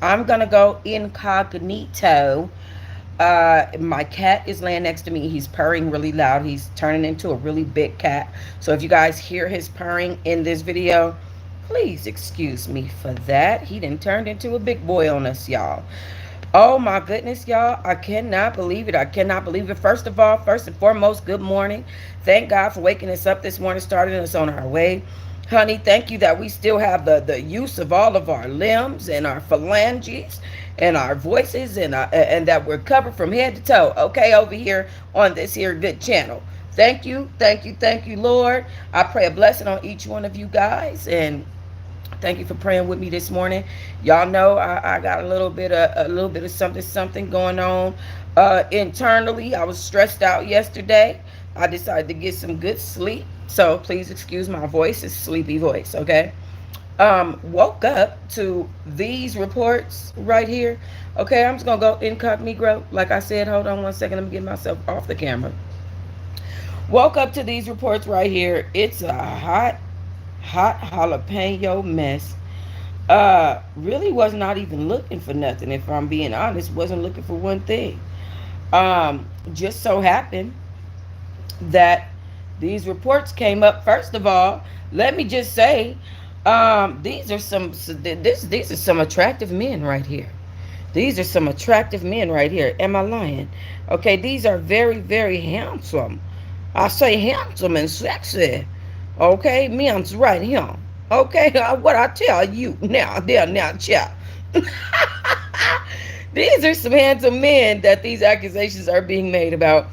I'm gonna go incognito. My cat is laying next to me. He's purring really loud. He's turning into a really big cat. So if you guys hear his purring in this video, please excuse me for that. He done turned into a big boy on us, y'all. Oh my goodness, y'all. I cannot believe it. I cannot believe it. First of all, first and foremost, good morning. Thank God for waking us up this morning, starting us on our way. Honey, thank you that we still have the use of all of our limbs and our phalanges and our voices and that we're covered from head to toe. Okay, over here on this here good channel. Thank you, thank you, thank you, Lord. I pray a blessing on each one of you guys, and thank you for praying with me this morning. Y'all know I got a little bit of something going on internally. I was stressed out yesterday. I decided to get some good sleep. So please excuse my voice. It's sleepy voice, okay? Woke up to these reports right here. Okay, I'm just gonna go incognito. Like I said, hold on one second. Let me get myself off the camera. Woke up to these reports right here. It's a hot jalapeno mess. Really was not even looking for nothing, if I'm being honest. Wasn't looking for one thing. Just so happened that these reports came up. First of all, let me just say, these are some attractive men right here. These are some attractive men right here. Am I lying? Okay, these are very, very handsome. I say handsome and sexy. Okay, men's right here. Okay, what I tell you now, there, now, child. These are some handsome men that these accusations are being made about.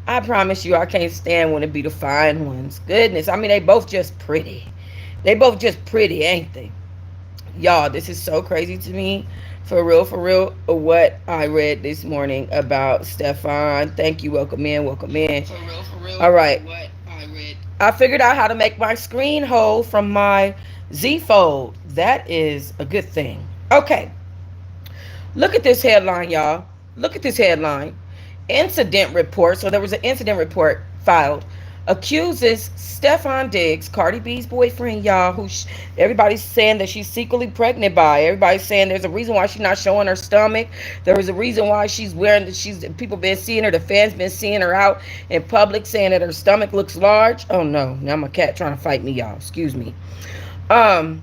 I promise you, I can't stand when it be the fine ones. Goodness, I mean, they both just pretty. They both just pretty, ain't they? Y'all, this is so crazy to me. For real, what I read this morning about Stefon. Thank you, welcome in, welcome in. For real, all right. What I read. I figured out how to make my screen hold from my Z Fold. That is a good thing. Okay, look at this headline, y'all. Look at this headline. Incident report. So there was an incident report filed. Accuses Stefon Diggs, Cardi B's boyfriend, y'all, who everybody's saying that she's secretly pregnant by. Everybody's saying there's a reason why she's not showing her stomach. There is a reason why she's wearing that she's people been seeing her, the fans been seeing her out in public saying that her stomach looks large. Oh no, now my cat trying to fight me, y'all. Excuse me. Um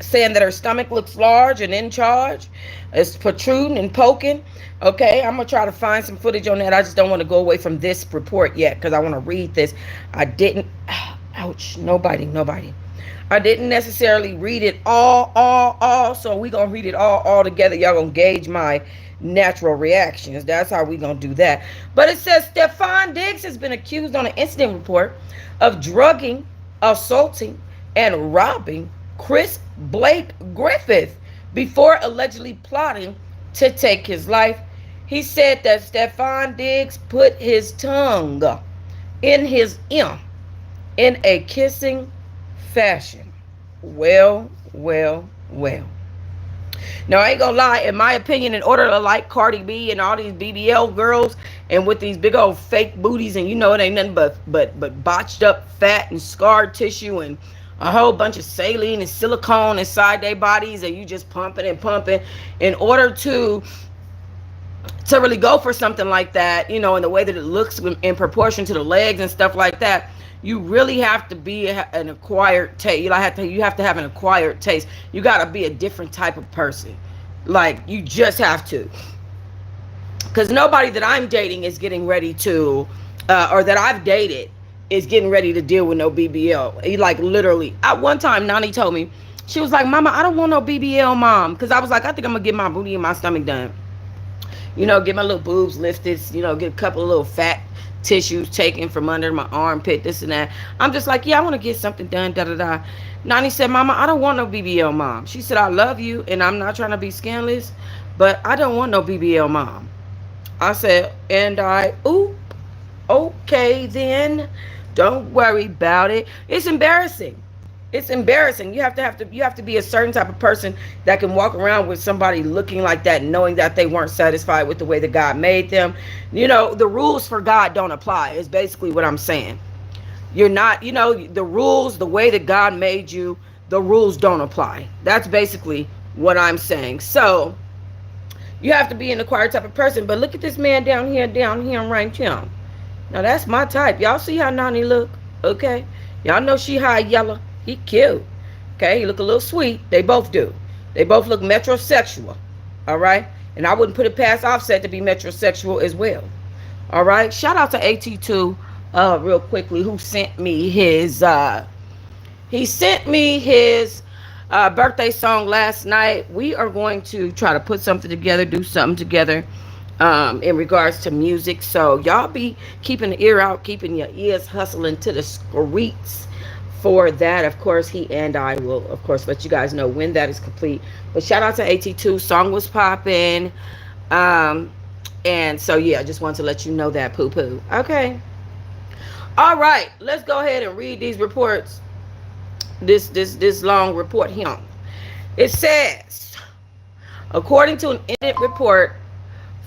Saying that her stomach looks large and in charge. It's protruding and poking. Okay, I'm gonna try to find some footage on that. I just don't want to go away from this report yet because I want to read this. I didn't. Ouch! Nobody. I didn't necessarily read it all. So we gonna read it all together. Y'all gonna gauge my natural reactions. That's how we gonna do that. But it says Stefon Diggs has been accused on an incident report of drugging, assaulting, and robbing Chris Blake Griffith before allegedly plotting to take his life. He said that Stefon Diggs put his tongue in his ear in a kissing fashion. Well. Now, I ain't gonna lie, in my opinion, in order to like Cardi B and all these BBL girls and with these big old fake booties, and you know it ain't nothing but botched up fat and scar tissue and a whole bunch of saline and silicone inside their bodies, and you just pumping and pumping in order to really go for something like that, you know, in the way that it looks in proportion to the legs and stuff like that. You really have to be an acquired taste. You have to have an acquired taste. You got to be a different type of person. Like, you just have to. Because nobody that I'm dating is getting ready to, or that I've dated, is getting ready to deal with no BBL. He, like, literally. At one time, Nani told me, she was like, Mama, I don't want no BBL, Mom. Because I was like, I think I'm going to get my booty and my stomach done. You know, get my little boobs lifted, you know, get a couple of little fat tissues taken from under my armpit, this and that. I'm just like, yeah, I want to get something done, da-da-da. Nani said, Mama, I don't want no BBL, Mom. She said, I love you, and I'm not trying to be scandalous, but I don't want no BBL, Mom. I said, okay, then. Don't worry about it. It's embarrassing. It's embarrassing. You have to be a certain type of person that can walk around with somebody looking like that, knowing that they weren't satisfied with the way that God made them. You know, the rules for God don't apply, is basically what I'm saying. You're not, the rules, the way that God made you, the rules don't apply. That's basically what I'm saying. So you have to be an acquired type of person. But look at this man down here, right here. Now that's my type. Y'all see how Nani look? Okay. Y'all know she high yellow. He cute. Okay, he look a little sweet. They both do. They both look metrosexual. All right. And I wouldn't put it past Offset to be metrosexual as well. All right. Shout out to AT2 real quickly, who sent me his birthday song last night. We are going to try to put something together, do something together in regards to music. So y'all be keeping the ear out, keeping your ears hustling to the streets for that. Of course, he and I will, of course, let you guys know when that is complete. But shout out to AT2. Song was popping. And so, yeah, I just wanted to let you know that, poo-poo. Okay. All right. Let's go ahead and read these reports. This long report here. It says, according to an independent report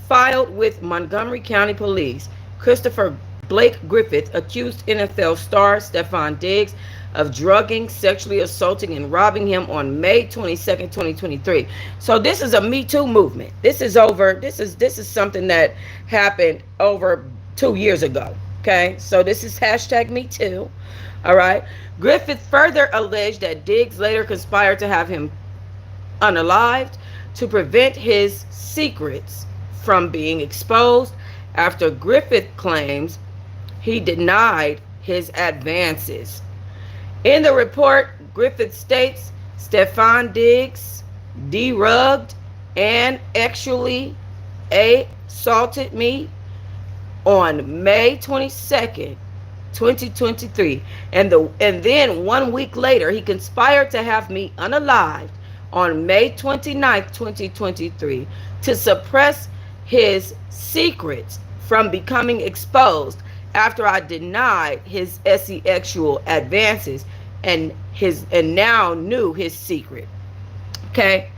filed with Montgomery County Police, Christopher Blake Griffith accused NFL star Stefon Diggs of drugging, sexually assaulting, and robbing him on May 22nd, 2023. So this is a Me Too movement. This is something that happened over 2 years ago. Okay, so this is hashtag Me Too. All right. Griffith further alleged that Diggs later conspired to have him unalived to prevent his secrets from being exposed after Griffith claims he denied his advances. In the report, Griffith states Stefon Diggs derugged and actually assaulted me on May 22nd, 2023. And then 1 week later, he conspired to have me unalived on May 29th, 2023 to suppress his secrets from becoming exposed after I denied his sexual advances and now knew his secret. Okay.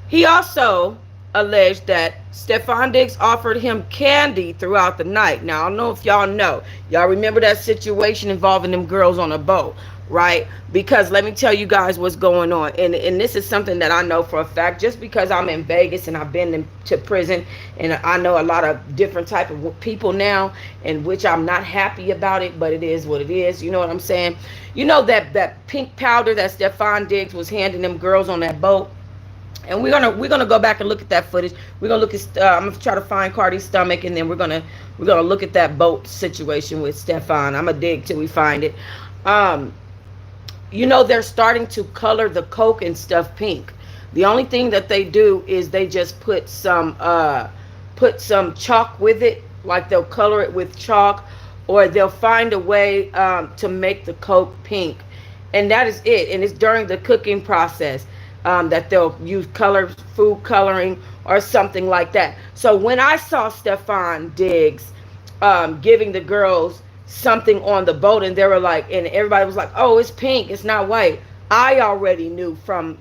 He also alleged that Stefon Diggs offered him candy throughout the night. Now, I don't know if y'all know. Y'all remember that situation involving them girls on a boat, right? Because let me tell you guys what's going on. And this is something that I know for a fact, just because I'm in Vegas and I've been to prison and I know a lot of different type of people now, in which I'm not happy about it, but it is what it is. You know what I'm saying? You know that pink powder that Stefon Diggs was handing them girls on that boat? And we're gonna go back and look at that footage. We're gonna look at I'm gonna try to find Cardi's stomach, and then we're gonna look at that boat situation with Stefon. I'm gonna dig till we find it. You know, they're starting to color the Coke and stuff pink. The only thing that they do is they just put some chalk with it, like they'll color it with chalk, or they'll find a way to make the Coke pink, and that is it. And it's during the cooking process. That they'll use food coloring or something like that. So when I saw Stefon Diggs giving the girls something on the boat, and they were like, and everybody was like, oh, it's pink, it's not white. I already knew from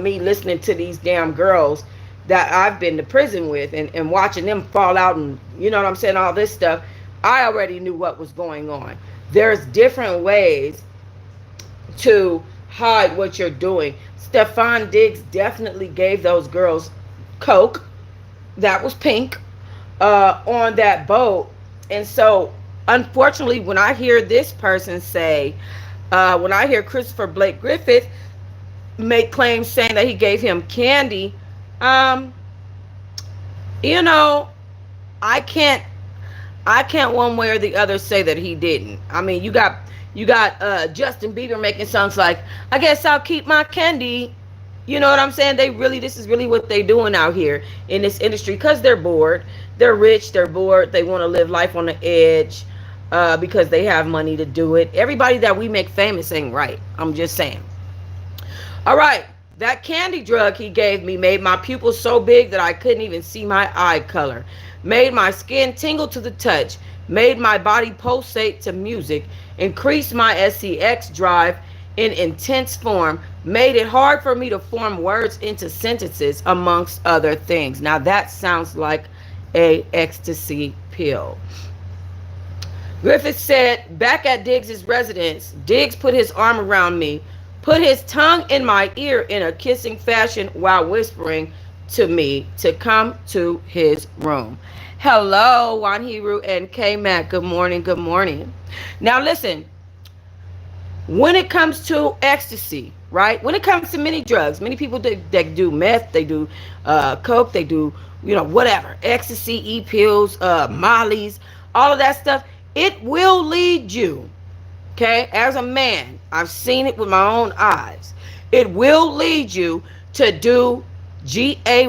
me listening to these damn girls that I've been to prison with and watching them fall out, and you know what I'm saying, all this stuff. I already knew what was going on. There's different ways to hide what you're doing. Stefon Diggs definitely gave those girls Coke that was pink on that boat. And so, unfortunately, when I hear this person say, when I hear Christopher Blake Griffith make claims saying that he gave him candy, you know, I can't one way or the other say that he didn't. I mean, you got Justin Bieber making songs like, I guess I'll keep my candy. You know what I'm saying? This is really what they doing out here in this industry, because they're bored. They're rich, they're bored. They want to live life on the edge because they have money to do it. Everybody that we make famous ain't right. I'm just saying. All right. That candy drug he gave me made my pupils so big that I couldn't even see my eye color. Made my skin tingle to the touch. Made my body pulsate to music, increased my sex drive in intense form, made it hard for me to form words into sentences, amongst other things. Now that sounds like a ecstasy pill. Griffith said, back at Diggs' residence, Diggs put his arm around me, put his tongue in my ear in a kissing fashion while whispering to me to come to his room. Hello, Wanhiru and K Mac. Good morning. Good morning. Now listen, when it comes to ecstasy, right? When it comes to many drugs, many people they do meth, they do coke, they do, whatever, ecstasy, pills, mollies, all of that stuff. It will lead you, okay? As a man, I've seen it with my own eyes. It will lead you to do GAY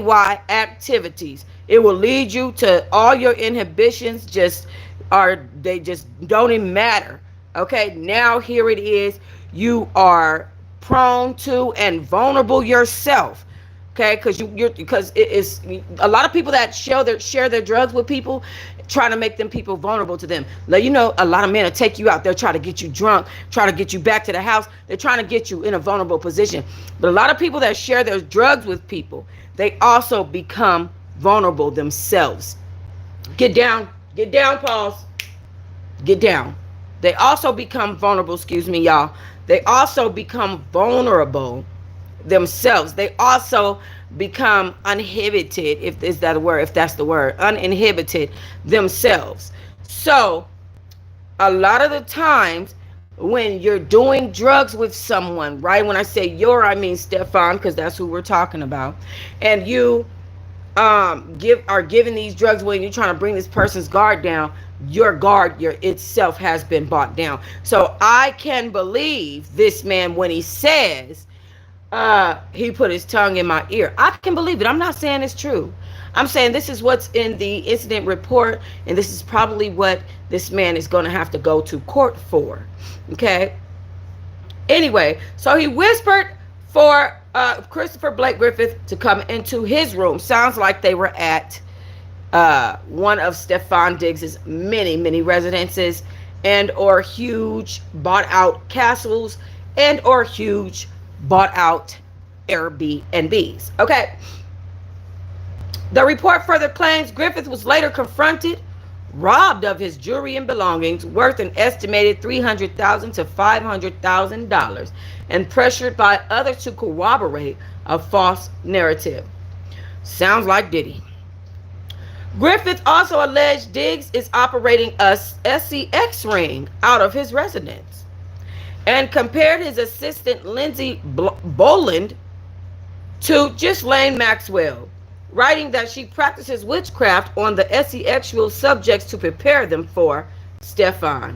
activities. It will lead you to all your inhibitions they just don't even matter. Okay, now here it is. You are prone to and vulnerable yourself. Okay, because it is a lot of people that share their drugs with people, trying to make them people vulnerable to them. Like, a lot of men will take you out. They'll try to get you drunk, try to get you back to the house. They're trying to get you in a vulnerable position. But a lot of people that share their drugs with people, they also become vulnerable themselves. Get down, pause. Get down. They also become vulnerable, excuse me, y'all. They also become vulnerable themselves. They also become uninhibited, if that's the word, uninhibited themselves. So a lot of the times when you're doing drugs with someone, right? When I say I mean Stefon, because that's who we're talking about. And you are giving these drugs when you're trying to bring this person's guard down. Your guard itself has been brought down. So I can believe this man when he says he put his tongue in my ear. I can believe it. I'm not saying it's true. I'm saying this is what's in the incident report, and this is probably what this man is going to have to go to court for. Okay. Anyway, so he whispered for Christopher Blake Griffith to come into his room. Sounds like they were at one of Stefon Diggs's many residences and or huge bought out castles and or huge bought out Airbnbs. Okay. The report further claims Griffith was later confronted, robbed of his jewelry and belongings worth an estimated $300,000 to $500,000, and pressured by others to corroborate a false narrative. Sounds like Diddy. Griffith also alleged Diggs is operating a SEX ring out of his residence and compared his assistant Lindsay Boland to Ghislaine Maxwell, writing that she practices witchcraft on the sexual subjects to prepare them for Stefon.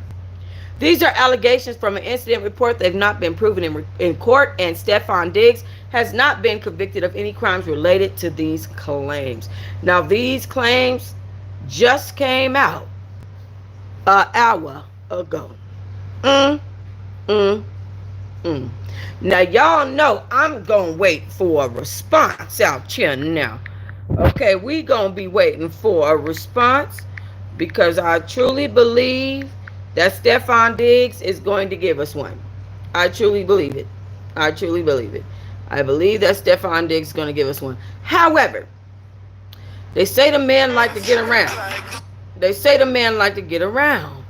These are allegations from an incident report that have not been proven in court, and Stefon Diggs has not been convicted of any crimes related to these claims. Now, these claims just came out an hour ago. Now, y'all know I'm going to wait for a response out here now. Okay, we going to be waiting for a response because I truly believe that Stefon Diggs is going to give us one. I truly believe it. I truly believe it. I believe that Stefon Diggs is going to give us one. However, they say the men like to get around. They say the men like to get around.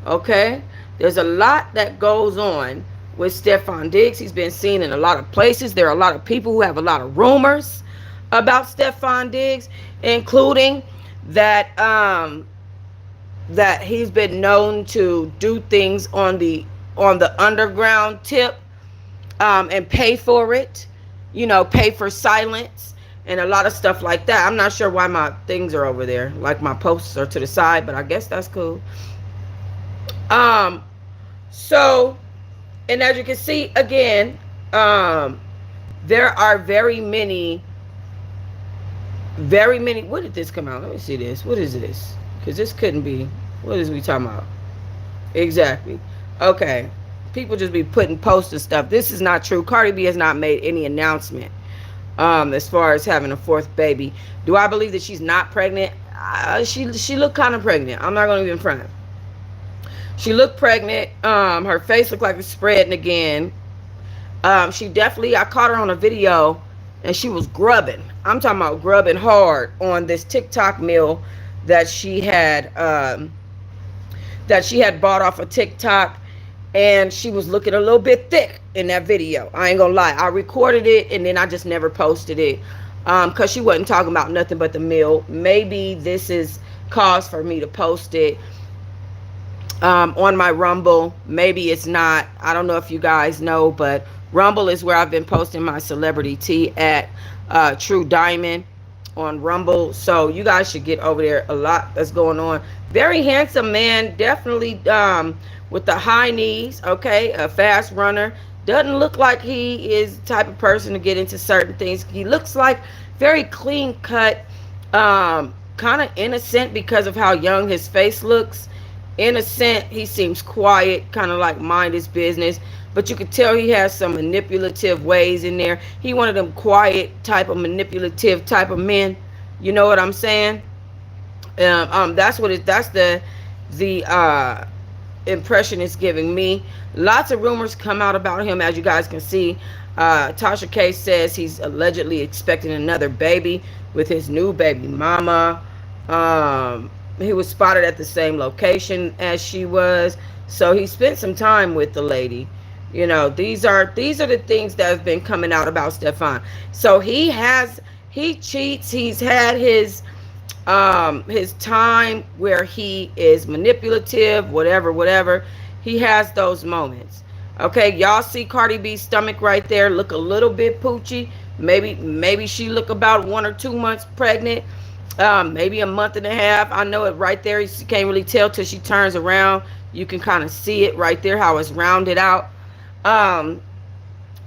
Okay? There's a lot that goes on with Stefon Diggs. He's been seen in a lot of places. There are a lot of people who have a lot of rumors about Stefon Diggs, including that that he's been known to do things on the underground tip and pay for it, pay for silence and a lot of stuff like that. I'm not sure why my things are over there, like my posts are to the side, but I guess that's cool. So, and as you can see again, there are very many, what did this come out? Let me see this. What is this? Because this couldn't be. What is we talking about? Exactly. Okay. People just be putting posts and stuff. This is not true. Cardi B has not made any announcement as far as having a fourth baby. Do I believe that she's not pregnant? She looked kind of pregnant. I'm not going to even front. She looked pregnant. Her face looked like it's spreading again. She definitely, I caught her on a video and she was grubbing. I'm talking about grubbing hard on this TikTok meal that she had bought off of TikTok, and she was looking a little bit thick in that video. I ain't gonna lie. I recorded it and then I just never posted it, because she wasn't talking about nothing but the meal. Maybe this is cause for me to post it on my Rumble. Maybe it's not. I don't know if you guys know, but Rumble is where I've been posting my celebrity tea at, Truh Diamond on Rumble. So you guys should get over there. A lot that's going on. Very handsome man, definitely, with the high knees. Okay, a fast runner. Doesn't look like he is the type of person to get into certain things. He looks like very clean cut, kind of innocent because of how young his face looks. Innocent. He seems quiet, kind of like mind his business, but you could tell he has some manipulative ways in there. He one of them quiet type of manipulative type of men. You know what I'm saying? That's what it. That's the impression it's giving me. Lots of rumors come out about him, as you guys can see. Tasha K says he's allegedly expecting another baby with his new baby mama. He was spotted at the same location as she was, so he spent some time with the lady. You know, these are the things that have been coming out about Stefon. So he cheats. He's had his time where he is manipulative, whatever. He has those moments. Okay, y'all see Cardi B's stomach right there, look a little bit poochy. Maybe she look about 1 or 2 months pregnant. Maybe a month and a half. I know it right there. You can't really tell till she turns around. You can kind of see it right there, how it's rounded out. A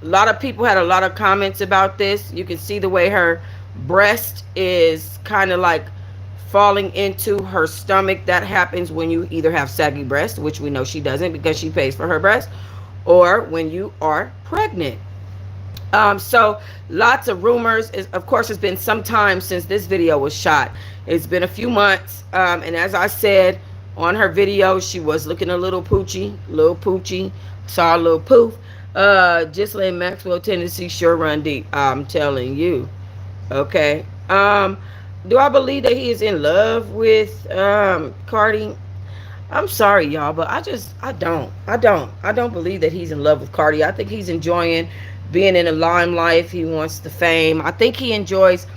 lot of people had a lot of comments about this. You can see the way her breast is kind of like falling into her stomach. That happens when you either have saggy breast, which we know she doesn't because she pays for her breast, or when you are pregnant. So lots of rumors. Of course, it's been some time since this video was shot. It's been a few months. And as I said on her video, she was looking a little poochy. Saw a little poof. Ghislaine Maxwell, Tennessee, sure run deep. I'm telling you. Okay. Do I believe that he is in love with Cardi? I'm sorry, y'all, but I don't believe that he's in love with Cardi. I think he's enjoying being in the limelight. He wants the fame. I think he enjoys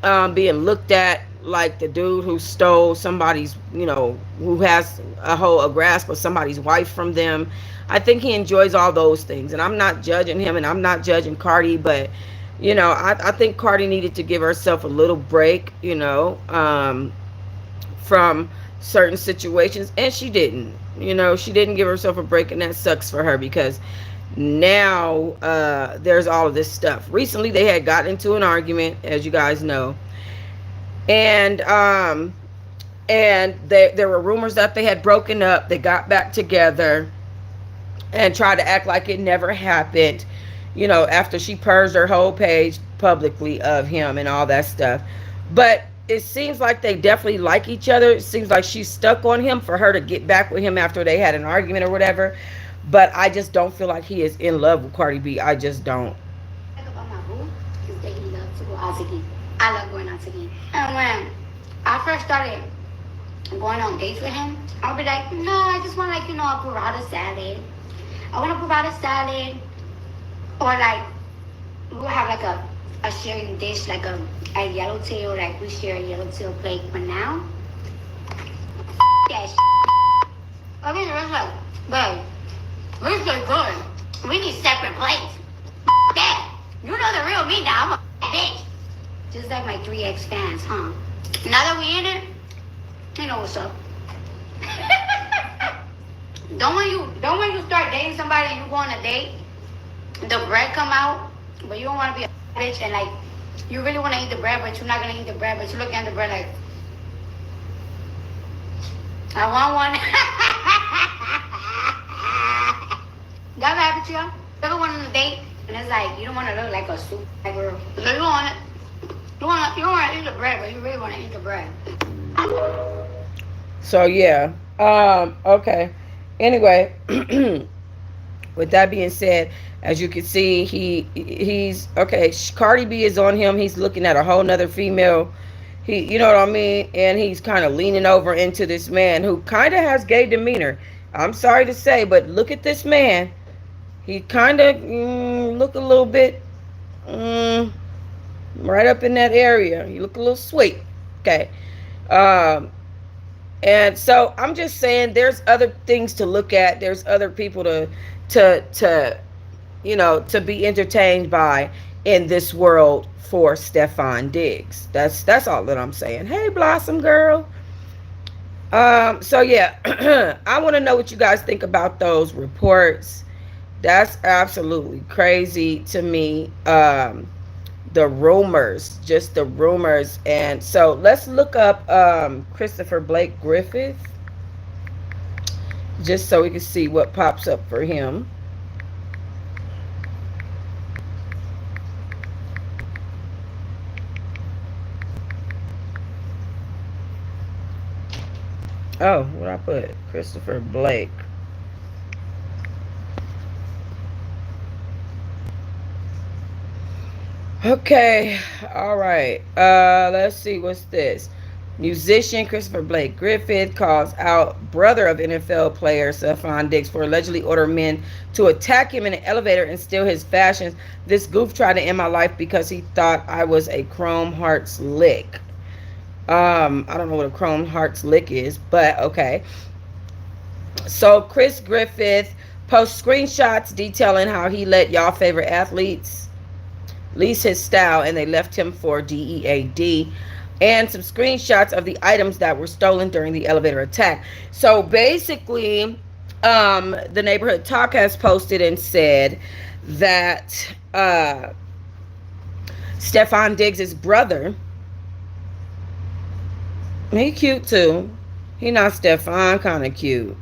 being looked at like the dude who stole somebody's, who has a grasp of somebody's wife from them. I think he enjoys all those things, and I'm not judging him, and I'm not judging Cardi, but I think Cardi needed to give herself a little break, from certain situations, and she didn't. She didn't give herself a break, and that sucks for her because now there's all of this stuff. Recently, they had gotten into an argument, as you guys know, and there were rumors that they had broken up. They got back together and tried to act like it never happened. After she purged her whole page publicly of him and all that stuff. But it seems like they definitely like each other. It seems like she's stuck on him for her to get back with him after they had an argument or whatever. But I just don't feel like he is in love with Cardi B. I just don't. About my boo is that he loves to go out again. I love going out again. And when I first started going on dates with him, I'll be like, no, I just want a burrata salad. I want a burrata salad. Or like, we'll have like a sharing dish, like a yellowtail, like we share a yellowtail plate. But now, that shit. I mean, it's like, babe, we're so good. We need separate plates. That. You know the real me now. I'm a bitch. Just like my 3X fans, huh? Now that we in it, you know what's up. Don't when you start dating somebody and you go on a date, the bread come out, but you don't want to be a bitch and like you really want to eat the bread, but you're not gonna eat the bread, but you're looking at the bread like, I want one. That happened to you? You ever went on a date and it's like you don't want to look like a soup girl, so you want it. You want to eat the bread, but you really want to eat the bread. So yeah. Okay. Anyway, with that being said, as you can see, he's okay. Cardi B is on him. He's looking at a whole nother female. You know what I mean? And he's kind of leaning over into this man who kind of has gay demeanor. I'm sorry to say, but look at this man. He kind of look a little bit mm, right up in that area. He look a little sweet. Okay. Um, and so I'm just saying, there's other things to look at. There's other people to to be entertained by in this world for Stefon Diggs. That's all that I'm saying. Hey, Blossom girl. So yeah, I want to know what you guys think about those reports. That's absolutely crazy to me. The rumors, just the rumors. And so let's look up Christopher Blake Griffith, just so we can see what pops up for him. Oh, what I put? Christopher Blake. Okay, all right. Let's see, what's this? Musician Christopher Blake Griffith calls out brother of NFL player Stefon Diggs for allegedly ordering men to attack him in an elevator and steal his fashions. This goof tried to end my life because he thought I was a Chrome Hearts lick. I don't know what a Chrome Hearts lick is, but okay. So Chris Griffith posts screenshots detailing how he let y'all favorite athletes lease his style and they left him for DEAD, and some screenshots of the items that were stolen during the elevator attack. So basically, the Neighborhood Talk has posted and said that Stefon Diggs' brother, he cute too. He not Stefon kind of cute.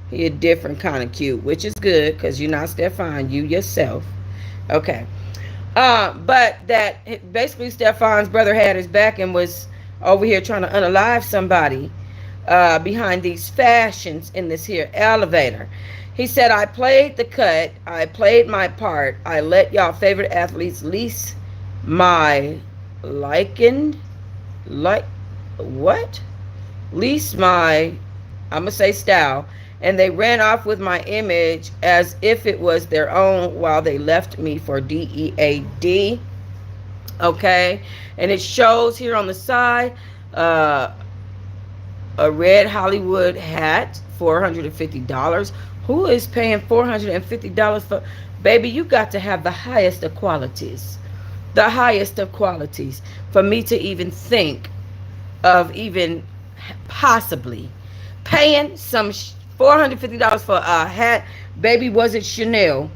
He a different kind of cute, which is good because you're not Stefon, you yourself. Okay. But that basically Stefon's brother had his back and was over here trying to unalive somebody behind these fashions in this here elevator. He said, I played the cut. I played my part. I let y'all favorite athletes lease my likened, like, what? Lease my, I'm going to say style. And they ran off with my image as if it was their own while they left me for DEAD. Okay. And it shows here on the side a red Hollywood hat, $450. Who is paying $450 for? Baby, you got to have the highest of qualities. The highest of qualities for me to even think of even possibly paying some $450 for a hat. Baby, was it Chanel?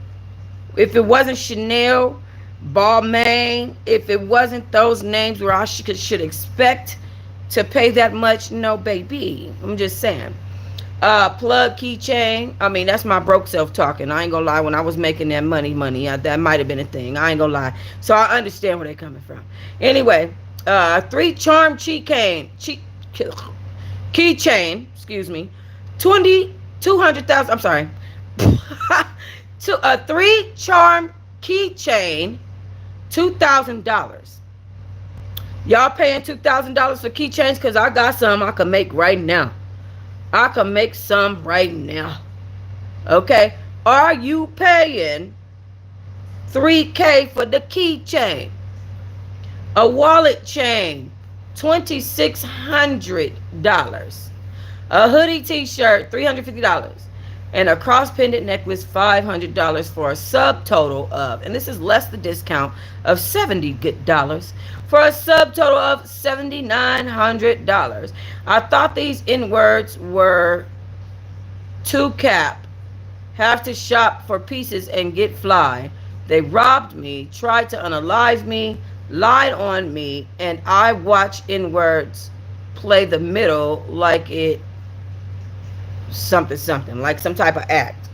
If it wasn't Chanel, Balmain, if it wasn't those names where I should expect to pay that much, no, baby. I'm just saying. Plug keychain. I mean, that's my broke self talking. I ain't gonna lie. When I was making that money, that might have been a thing. I ain't gonna lie. So I understand where they're coming from. Anyway, 3 charm keychain. Excuse me. 200,000. I'm sorry. To a 3 charm keychain, $2,000. Y'all paying $2,000 for keychains? Because I got some I can make right now. I can make some right now. Okay? Are you paying $3K for the keychain? A wallet chain, $2,600. A hoodie t-shirt, $350. And a cross pendant necklace, $500 for a subtotal of, and this is less the discount, of $70 for a subtotal of $7,900. I thought these N-words were too cap. Have to shop for pieces and get fly. They robbed me, tried to unalive me, lied on me, and I watch N-words play the middle like it something, like some type of act.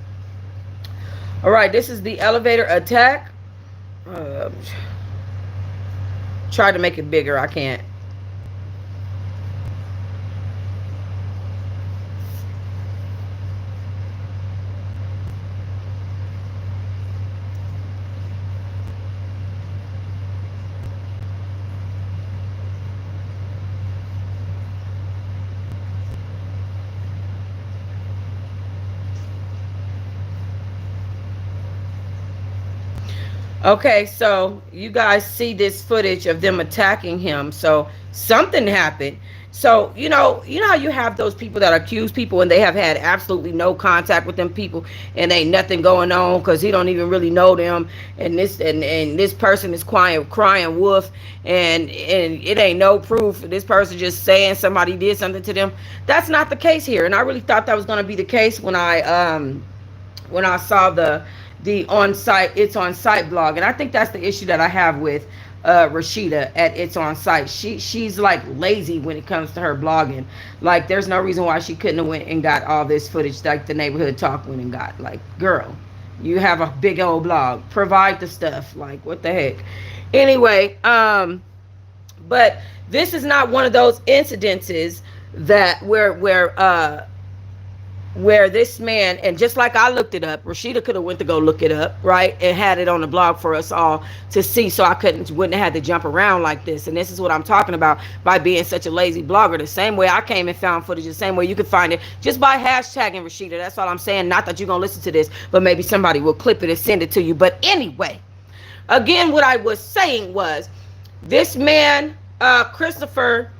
All right, this is the elevator attack. Try to make it bigger. I can't. Okay, so you guys see this footage of them attacking him. So something happened. So you know how you have those people that accuse people and they have had absolutely no contact with them people and ain't nothing going on because he don't even really know them, and this person is crying wolf, and it ain't no proof. This person just saying somebody did something to them. That's not the case here, and I really thought that was going to be the case when I saw the on site it's on site blog, and I think that's the issue that I have with Rashida at It's On Site. She's like lazy when it comes to her blogging. Like there's no reason why she couldn't have went and got all this footage like the neighborhood talk went and got. Like, girl, you have a big old blog. Provide the stuff. Like, what the heck? Anyway, but this is not one of those incidences that where this man, and just like I looked it up, Rashida could have went to go look it up, right, and had it on the blog for us all to see, so I wouldn't have had to jump around like this. And this is what I'm talking about by being such a lazy blogger. The same way I came and found footage, the same way you can find it just by hashtagging Rashida. That's all I'm saying. Not that you're gonna listen to this, but maybe somebody will clip it and send it to you. But anyway, again, what I was saying was this man, Christopher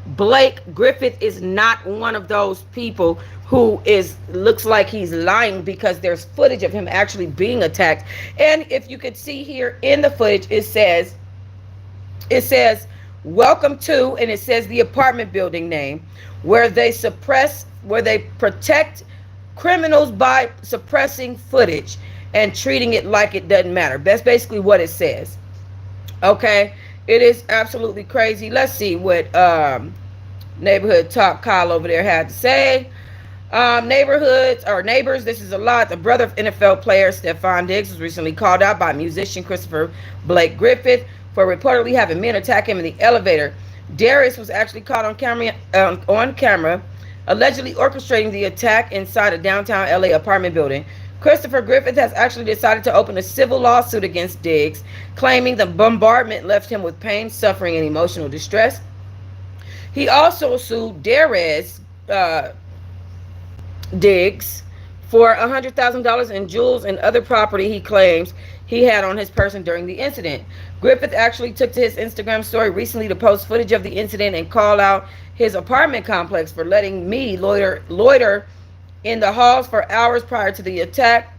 Blake Griffith, is not one of those people who looks like he's lying, because there's footage of him actually being attacked. And if you could see here in the footage, it says welcome to, and it says the apartment building name, where they protect criminals by suppressing footage and treating it like it doesn't matter. That's basically what it says. Okay, it is absolutely crazy. Let's see what neighborhood talk Kyle over there had to say. Neighbors, this is a lot. The brother of NFL player Stefon Diggs was recently called out by musician Christopher Blake Griffith for reportedly having men attack him in the elevator. Darius was actually caught on camera, allegedly orchestrating the attack inside a downtown LA apartment building. Christopher Griffith has actually decided to open a civil lawsuit against Diggs, claiming the bombardment left him with pain, suffering, and emotional distress. He also sued Darius Diggs for $100,000 in jewels and other property he claims he had on his person during the incident. Griffith actually took to his Instagram story recently to post footage of the incident and call out his apartment complex for letting me loiter in the halls for hours prior to the attack.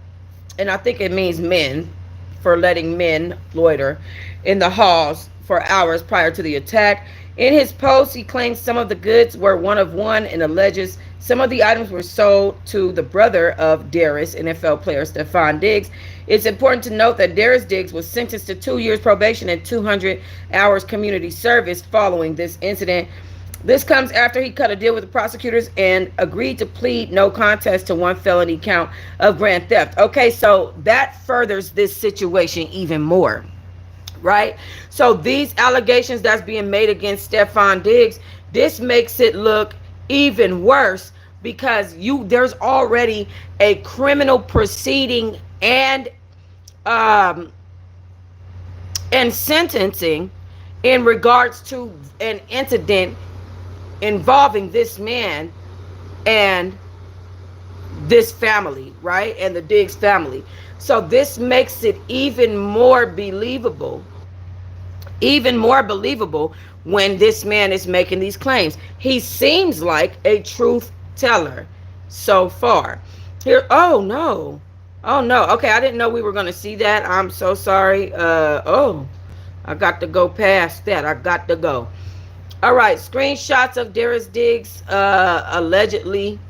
And I think it means men, for letting men loiter in the halls for hours prior to the attack. In his post, he claims some of the goods were one of one and alleges some of the items were sold to the brother of Darius, NFL player Stefon Diggs. It's important to note that Darius Diggs was sentenced to 2 years probation and 200 hours community service following this incident. This comes after he cut a deal with the prosecutors and agreed to plead no contest to one felony count of grand theft. Okay, so that furthers this situation even more, right? So these allegations that's being made against Stefon Diggs, this makes it look even worse, because there's already a criminal proceeding and sentencing in regards to an incident involving this man and this family, right? And the Diggs family. So this makes it even more believable when this man is making these claims. He seems like a truth teller so far. Here, oh no. Okay, I didn't know we were going to see that. I'm so sorry. I got to go past that. I got to go. All right, screenshots of Darius Diggs allegedly.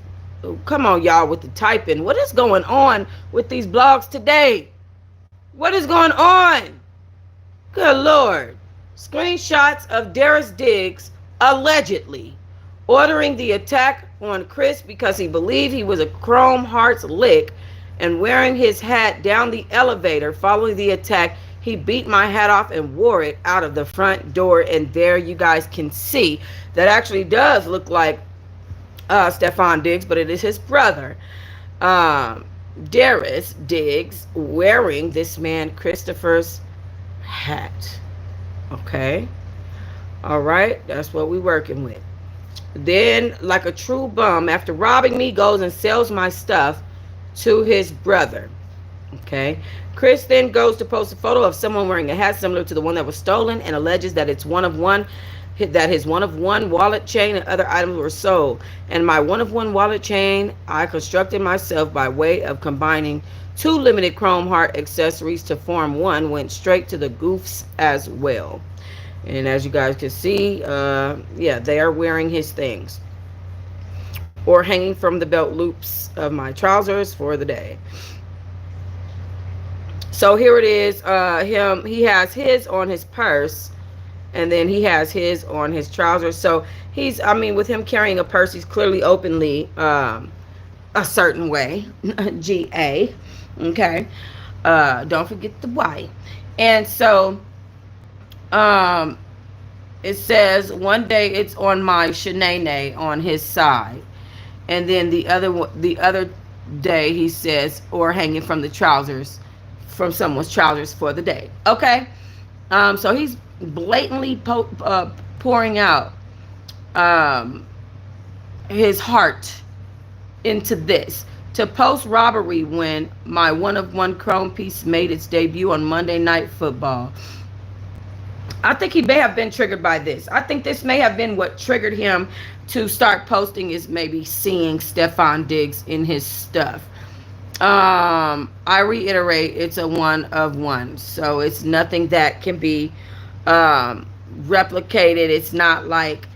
Oh, come on, y'all, with the typing. What is going on with these blogs today? What is going on? Good Lord. Screenshots of Darius Diggs allegedly ordering the attack on Chris because he believed he was a Chrome Hearts lick, and wearing his hat down the elevator following the attack. He beat my hat off and wore it out of the front door. And there you guys can see that actually does look like Stefon Diggs, but it is his brother, Darius Diggs, wearing this man Christopher's hat. Okay. All right. That's what we're working with. Then, like a true bum, after robbing me, goes and sells my stuff to his brother. Okay. Chris then goes to post a photo of someone wearing a hat similar to the one that was stolen and alleges that it's one of one, that his one of one wallet chain and other items were sold. And my one of one wallet chain I constructed myself by way of combining two limited chrome heart accessories to form one went straight to the goofs as well. And as you guys can see, yeah, they are wearing his things or hanging from the belt loops of my trousers for the day. So here it is. He has his on his purse, and then he has his on his trousers. So he's, I mean, with him carrying a purse, he's clearly openly a certain way. GA. Okay. Don't forget the Y. And so um, it says one day it's on my shenane on his side, and then the other day he says or hanging from the trousers, from someone's trousers for the day. Okay. So he's blatantly pouring out um, his heart into this. To post robbery when my one of one chrome piece made its debut on Monday Night Football. I think he may have been triggered by this. I think this may have been what triggered him to start posting, is maybe seeing Stefon Diggs in his stuff. I reiterate, it's a one of one, so it's nothing that can be replicated. It's not like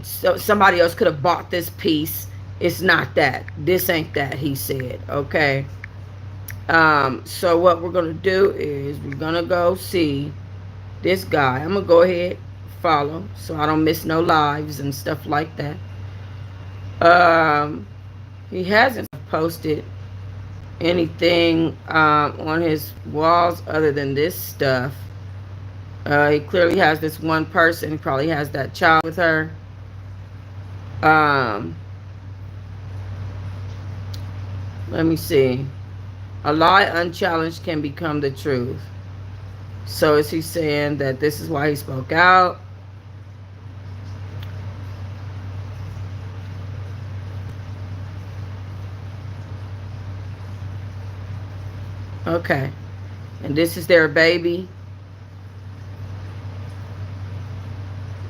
somebody else could have bought this piece. It's not that. This ain't that, he said. Okay. So what we're gonna do is we're gonna go see this guy. I'm gonna go ahead follow so I don't miss no lives and stuff like that. He hasn't posted anything on his walls other than this stuff. He clearly has this one person. He probably has that child with her. Let me see. A lie unchallenged can become the truth. So is he saying that this is why he spoke out? Okay. And this is their baby.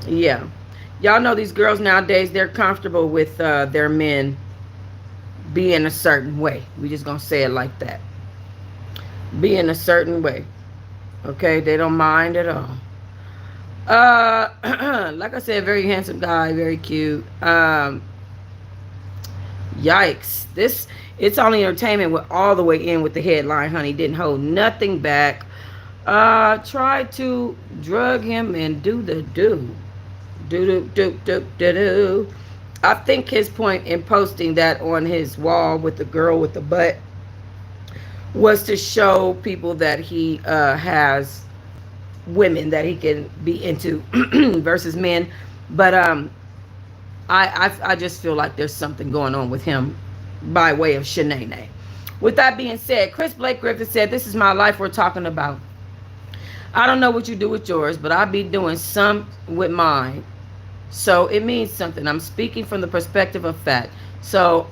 Yeah. Y'all know these girls nowadays, they're comfortable with their men being a certain way. We just gonna say it like that. Being a certain way. Okay, they don't mind at all. Like I said, very handsome guy, very cute. Yikes. This, it's only entertainment with all the way in with the headline, honey. Didn't hold nothing back. Tried to drug him and do the do. Do. I think his point in posting that on his wall with the girl with the butt was to show people that he has women that he can be into versus men. But I just feel like there's something going on with him by way of shenane. With that being said, Chris Blake Griffith said, "This is my life we're talking about. I don't know what you do with yours, but I be doing some with mine. So it means something. I'm speaking from the perspective of fact. So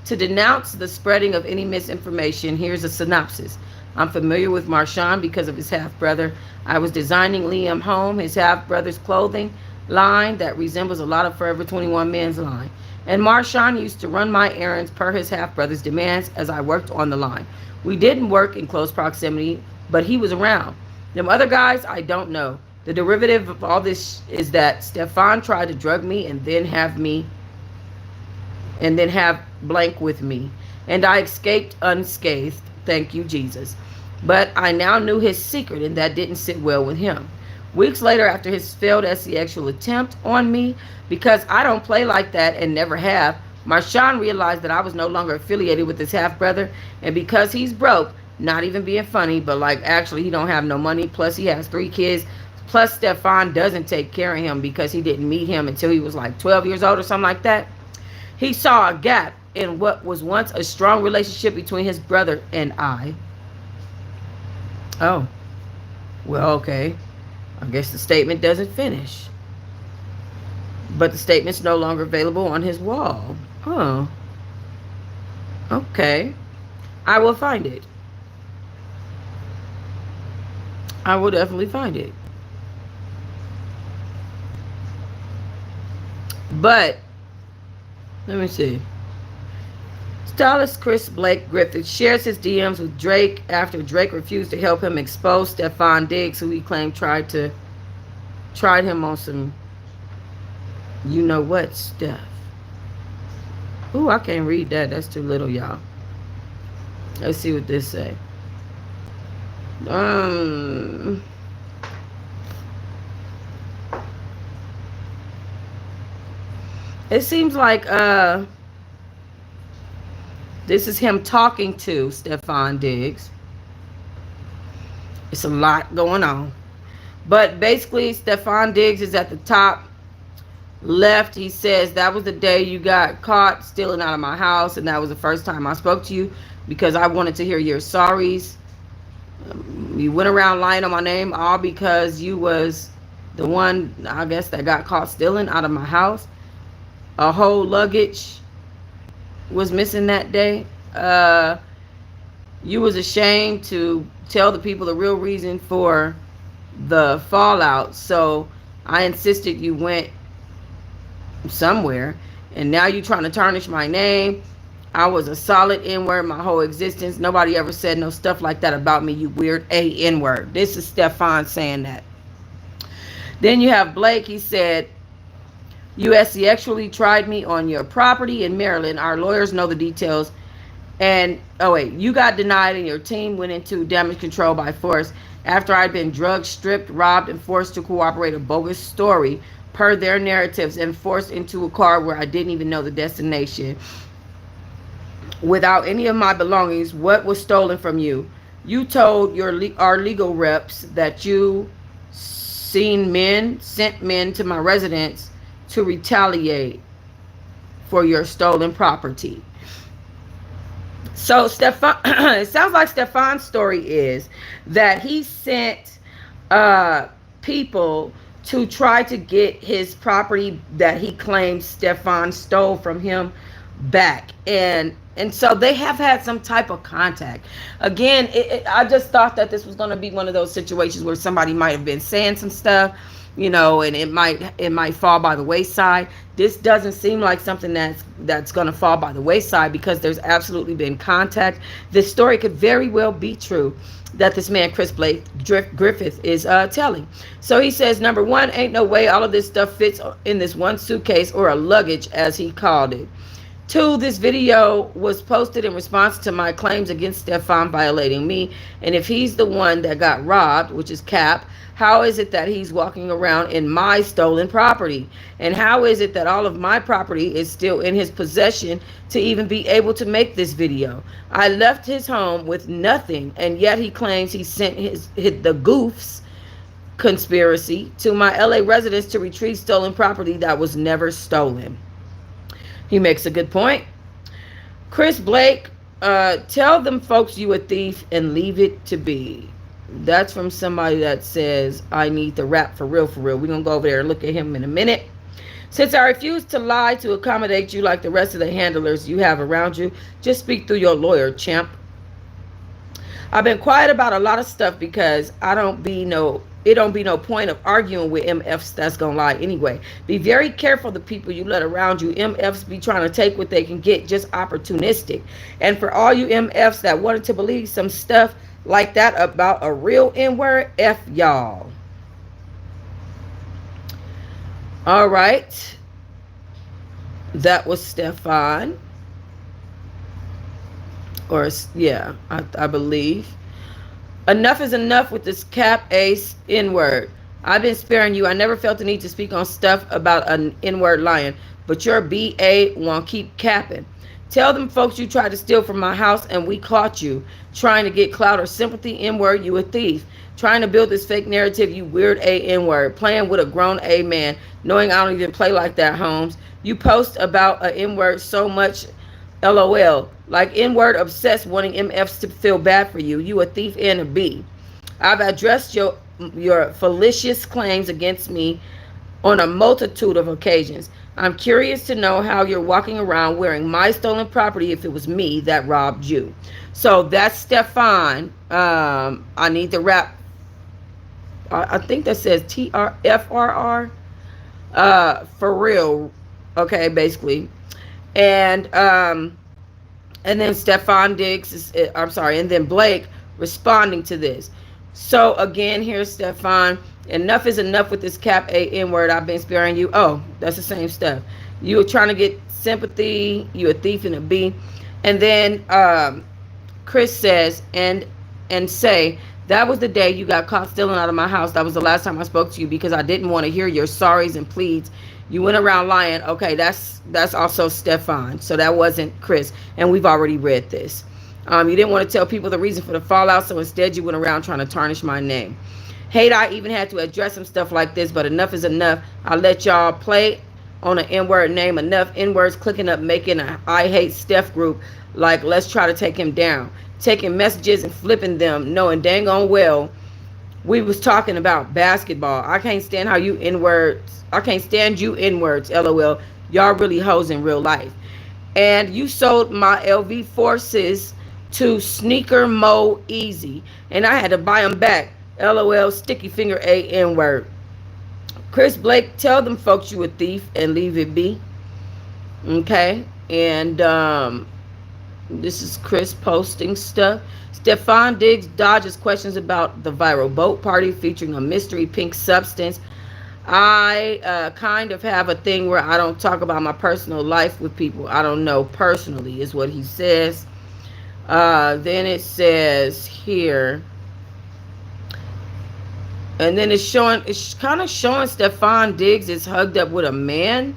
to denounce the spreading of any misinformation, here's a synopsis. I'm familiar with Marshawn because of his half-brother. I was designing Liam Home, his half-brother's clothing line that resembles a lot of Forever 21 men's line. And Marshawn used to run my errands per his half-brother's demands as I worked on the line. We didn't work in close proximity, but he was around. Them other guys, I don't know. The derivative of all this is that Stefon tried to drug me and then have blank with me. And I escaped unscathed. Thank you, Jesus. But I now knew his secret, and that didn't sit well with him. Weeks later, after his failed sexual attempt on me, because I don't play like that and never have, Marshawn realized that I was no longer affiliated with his half-brother, and because he's broke, not even being funny, but like actually he don't have no money, plus he has 3 kids, plus Stefon doesn't take care of him because he didn't meet him until he was like 12 years old or something like that. He saw a gap in what was once a strong relationship between his brother and I. Oh, well, okay. I guess the statement doesn't finish. But the statement's no longer available on his wall. Oh, okay. I will find it. I will definitely find it. But let me see. Stylist Chris Blake Griffith shares his DMs with Drake after Drake refused to help him expose Stefon Diggs, who he claimed tried him on some you know what stuff. Ooh, I can't read that. That's too little, y'all. Let's see what this say. Um it seems like this is him talking to Stefon Diggs. It's a lot going on. But basically, Stefon Diggs is at the top left. He says, that was the day you got caught stealing out of my house, and that was the first time I spoke to you because I wanted to hear your sorries. You went around lying on my name all because you was the one, I guess, that got caught stealing out of my house. A whole luggage was missing that day. You was ashamed to tell the people the real reason for the fallout, so I insisted you went somewhere, and now you trying to tarnish my name. I was a solid N-word my whole existence. Nobody ever said no stuff like that about me, you weird N-word. This is Stefon saying that. Then you have Blake. He said, USC actually tried me on your property in Maryland. Our lawyers know the details. And, oh wait, you got denied and your team went into damage control by force after I'd been drugged, stripped, robbed, and forced to cooperate a bogus story per their narratives and forced into a car where I didn't even know the destination. Without any of my belongings, what was stolen from you? You told our legal reps that you sent men to my residence to retaliate for your stolen property. So Stefon, it sounds like Stefon's story is that he sent people to try to get his property that he claims Stefon stole from him back, and so they have had some type of contact. Again, I just thought that this was going to be one of those situations where somebody might have been saying some stuff, you know, and it might fall by the wayside. This doesn't seem like something that's going to fall by the wayside because there's absolutely been contact. This story could very well be true that this man Chris Blake Griffith is telling. So he says, number one, ain't no way all of this stuff fits in this one suitcase or a luggage, as he called it. Two, this video was posted in response to my claims against Stefon violating me. And if he's the one that got robbed, which is Cap, how is it that he's walking around in my stolen property? And how is it that all of my property is still in his possession to even be able to make this video? I left his home with nothing, and yet he claims he sent the goofs conspiracy to my LA residence to retrieve stolen property that was never stolen. He makes a good point. Chris Blake, tell them folks you a thief and leave it to be. That's from somebody that says, I need the rap for real, for real. We're going to go over there and look at him in a minute. Since I refuse to lie to accommodate you like the rest of the handlers you have around you, just speak through your lawyer, champ. I've been quiet about a lot of stuff because it don't be no point of arguing with MFs that's gonna lie anyway. Be very careful the people you let around you. MFs be trying to take what they can get, just opportunistic. And for all you MFs that wanted to believe some stuff like that about a real N-word, F y'all. All right. That was Stefon. Or, yeah, I believe. Enough is enough with this Cap Ace N-word. I've been sparing you. I never felt the need to speak on stuff about an N-word lying. But your BA won't keep capping. Tell them folks you tried to steal from my house and we caught you. Trying to get clout or sympathy, N-word, you a thief. Trying to build this fake narrative, you weird N-word. Playing with a grown A man. Knowing I don't even play like that, Holmes. You post about a N-word so much, LOL. Like N-word obsessed wanting MFs to feel bad for you. You a thief and a B. I've addressed your fallacious claims against me on a multitude of occasions. I'm curious to know how you're walking around wearing my stolen property if it was me that robbed you. So that's Stefon. I need the rap I think that says TRFRR. For real. Okay, basically. And and then Stefon Diggs is, I'm sorry, and then Blake responding to this. So again, here's Stefon. Enough is enough with this cap A N word. I've been sparing you. Oh, that's the same stuff. You were trying to get sympathy. You a thief and a B. And then Chris says, and say, that was the day you got caught stealing out of my house. That was the last time I spoke to you because I didn't want to hear your sorries and pleads. You went around lying. Okay, that's also Stefon. So that wasn't Chris. And we've already read this. You didn't want to tell people the reason for the fallout, so instead you went around trying to tarnish my name. Hate I even had to address some stuff like this, but enough is enough. I let y'all play on an N-word name. Enough N-words clicking up, making a I hate Steph group like let's try to take him down. Taking messages and flipping them, knowing dang on well we was talking about basketball. I can't stand how you N-words. I can't stand you N-words, LOL. Y'all really hoes in real life. And you sold my LV forces to Sneaker Mo Easy. And I had to buy them back. LOL, sticky finger A N-word. Chris Blake, tell them folks you a thief and leave it be. Okay? And this is Chris posting stuff. Stefon Diggs dodges questions about the viral boat party featuring a mystery pink substance. I kind of have a thing where I don't talk about my personal life with people I don't know personally, is what he says. Then it says here, and then it's kind of showing Stefon Diggs is hugged up with a man,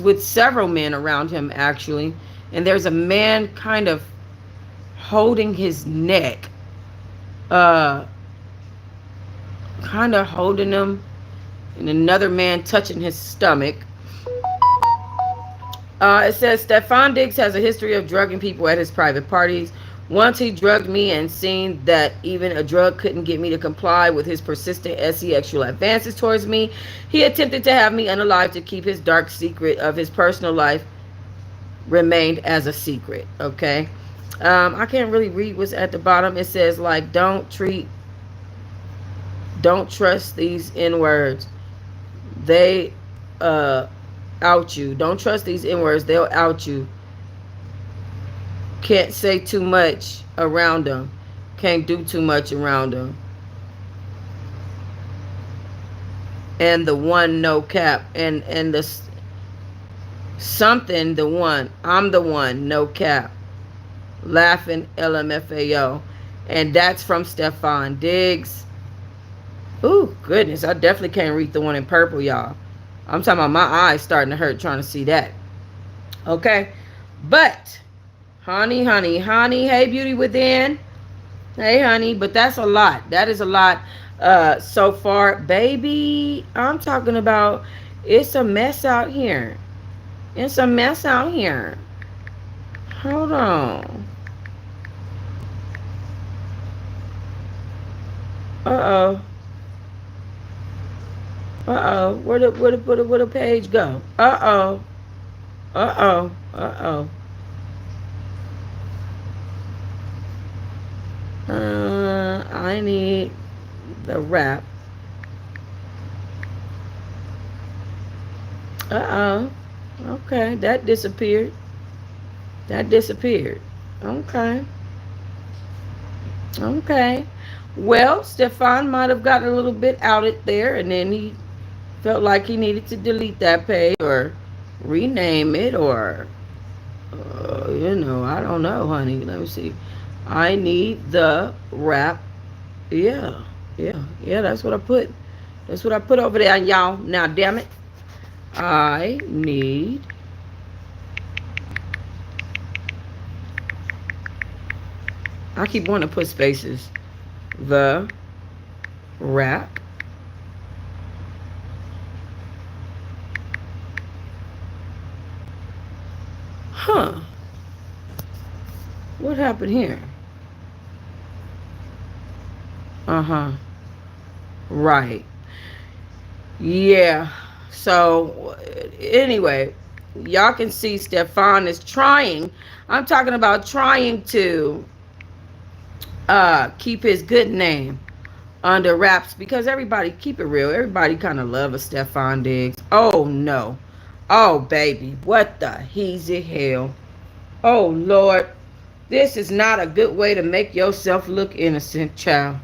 with several men around him actually. And there's a man kind of holding his neck, kind of holding him, and another man touching his stomach. It says Stefon Diggs has a history of drugging people at his private parties. Once he drugged me and seen that even a drug couldn't get me to comply with his persistent sexual advances towards me, he attempted to have me unalive to keep his dark secret of his personal life remained as a secret. Okay. I can't really read what's at the bottom. It says like don't trust these N-words. They out you. Don't trust these N-words. They'll out you. Can't say too much around them. Can't do too much around them. And the one no cap. And the something, the one. I'm the one, no cap. Laughing LMFAO. And that's from Stefon Diggs. Ooh, goodness. I definitely can't read the one in purple, y'all. I'm talking about my eyes starting to hurt trying to see that. Okay. But, honey. Hey, beauty within. Hey, honey. But that's a lot. That is a lot so far. Baby, I'm talking about it's a mess out here. It's a mess out here. Hold on. Uh-oh. Where the page go? Uh-oh. I need the wrap. Uh-oh. Okay, that disappeared. Okay. Well, Stefon might have gotten a little bit out it there, and then he felt like he needed to delete that page or rename it or, I don't know, honey. Let me see. I need the wrap. Yeah, that's what I put. That's what I put over there, y'all. Now, damn it. I need I keep wanting to put spaces. The wrap. Huh. What happened here? Uh-huh. Right. Yeah. So, anyway, y'all can see Stefon is trying. I'm talking about trying to keep his good name. under wraps because everybody, keep it real, everybody kind of love a Stefon Diggs. Oh no. Oh baby, what the heezy hell. Oh Lord. This is not a good way to make yourself look innocent, child.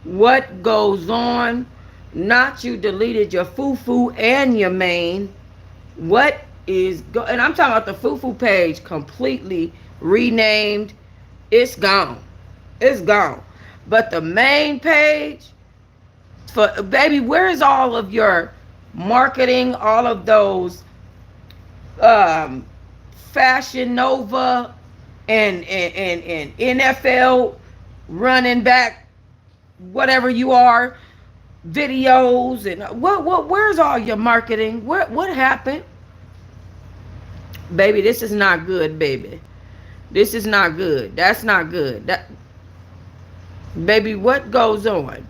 What goes on? Not you deleted your foo-foo and your main. What is and I'm talking about the foo-foo page completely renamed. It's gone. It's gone. But the main page, for baby, where is all of your marketing, all of those um Fashion Nova and NFL running back, whatever you are, videos and what where's all your marketing? What happened? Baby, this is not good, baby. This is not good. That's not good. That baby, what goes on?